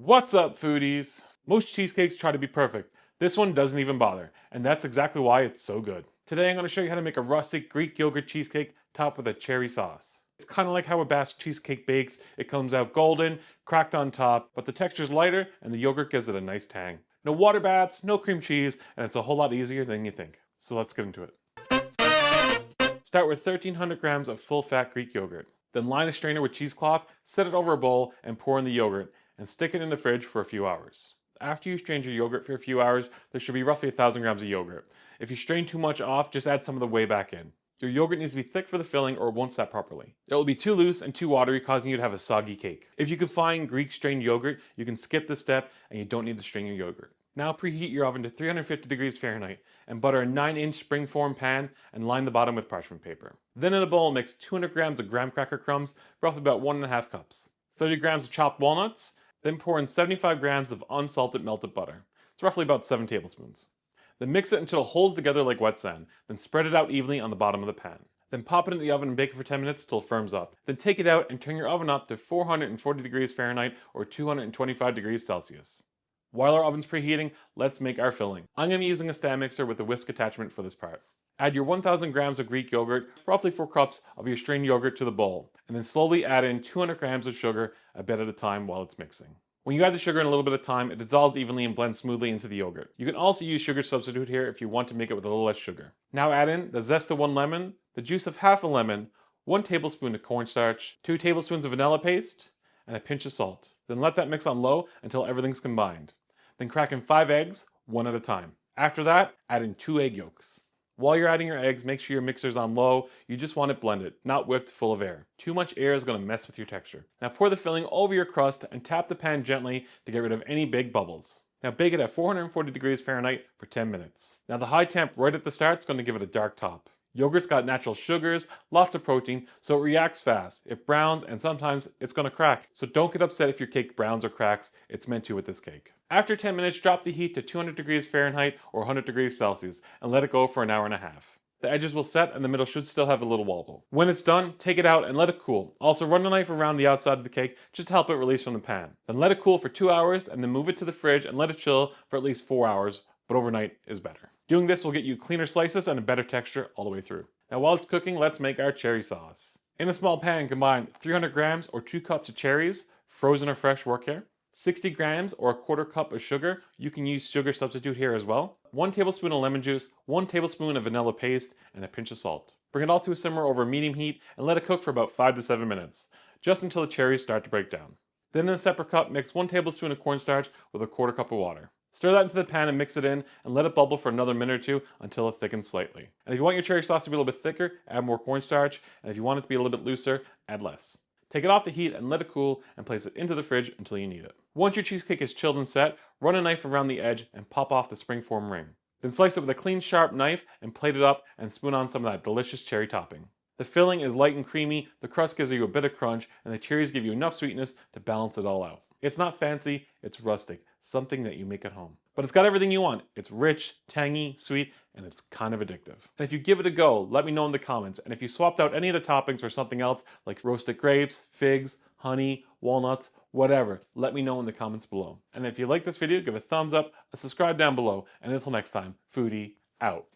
What's up, foodies? Most cheesecakes try to be perfect. This one doesn't even bother, and that's exactly why it's so good. Today I'm going to show you how to make a rustic Greek yogurt cheesecake topped with a cherry sauce. It's kind of like how a Basque cheesecake bakes. It comes out golden, cracked on top, but the texture's lighter and the yogurt gives it a nice tang. No water baths, no cream cheese, and it's a whole lot easier than you think. So let's get into it. Start with 1300 grams of full-fat Greek yogurt. Then line a strainer with cheesecloth, set it over a bowl, and pour in the yogurt, and stick it in the fridge for a few hours. After you strain your yogurt for a few hours, there should be roughly 1000 grams of yogurt. If you strain too much off, just add some of the whey back in. Your yogurt needs to be thick for the filling or it won't set properly. It will be too loose and too watery, causing you to have a soggy cake. If you can find Greek strained yogurt, you can skip this step and you don't need to strain your yogurt. Now preheat your oven to 350 degrees Fahrenheit and butter a 9-inch springform pan and line the bottom with parchment paper. Then in a bowl, mix 200 grams of graham cracker crumbs, roughly about 1.5 cups, 30 grams of chopped walnuts, then pour in 75 grams of unsalted melted butter. It's roughly about 7 tablespoons. Then mix it until it holds together like wet sand. Then spread it out evenly on the bottom of the pan. Then pop it into the oven and bake it for 10 minutes till it firms up. Then take it out and turn your oven up to 440 degrees Fahrenheit or 225 degrees Celsius. While our oven's preheating, let's make our filling. I'm going to be using a stand mixer with a whisk attachment for this part. Add your 1000 grams of Greek yogurt, roughly 4 cups of your strained yogurt to the bowl, and then slowly add in 200 grams of sugar a bit at a time while it's mixing. When you add the sugar in a little bit of time, it dissolves evenly and blends smoothly into the yogurt. You can also use sugar substitute here if you want to make it with a little less sugar. Now add in the zest of 1 lemon, the juice of half a lemon, 1 tablespoon of cornstarch, 2 tablespoons of vanilla paste, and a pinch of salt. Then let that mix on low until everything's combined. Then crack in 5 eggs, one at a time. After that, add in 2 egg yolks. While you're adding your eggs, make sure your mixer's on low. You just want it blended, not whipped full of air. Too much air is going to mess with your texture. Now pour the filling over your crust and tap the pan gently to get rid of any big bubbles. Now bake it at 440 degrees Fahrenheit for 10 minutes. Now the high temp right at the start is going to give it a dark top. Yogurt's got natural sugars, lots of protein, so it reacts fast. It browns and sometimes it's going to crack. So don't get upset if your cake browns or cracks. It's meant to with this cake. After 10 minutes, drop the heat to 200 degrees Fahrenheit or 100 degrees Celsius and let it go for an hour and a half. The edges will set and the middle should still have a little wobble. When it's done, take it out and let it cool. Also run the knife around the outside of the cake just to help it release from the pan. Then let it cool for 2 hours and then move it to the fridge and let it chill for at least 4 hours, but overnight is better. Doing this will get you cleaner slices and a better texture all the way through. Now while it's cooking, let's make our cherry sauce. In a small pan, combine 300 grams or 2 cups of cherries, frozen or fresh work here, 60 grams or a quarter cup of sugar, you can use sugar substitute here as well, 1 tablespoon of lemon juice, 1 tablespoon of vanilla paste, and a pinch of salt. Bring it all to a simmer over medium heat and let it cook for about 5 to 7 minutes, just until the cherries start to break down. Then in a separate cup, mix 1 tablespoon of cornstarch with a quarter cup of water. Stir that into the pan and mix it in and let it bubble for another minute or two until it thickens slightly. And if you want your cherry sauce to be a little bit thicker, add more cornstarch, and if you want it to be a little bit looser, add less. Take it off the heat and let it cool and place it into the fridge until you need it. Once your cheesecake is chilled and set, run a knife around the edge and pop off the springform ring. Then slice it with a clean sharp knife and plate it up and spoon on some of that delicious cherry topping. The filling is light and creamy, the crust gives you a bit of crunch, and the cherries give you enough sweetness to balance it all out. It's not fancy, it's rustic, something that you make at home. But it's got everything you want. It's rich, tangy, sweet, and it's kind of addictive. And if you give it a go, let me know in the comments. And if you swapped out any of the toppings for something else, like roasted grapes, figs, honey, walnuts, whatever, let me know in the comments below. And if you like this video, give a thumbs up, a subscribe down below, and until next time, FOOD-DEE out.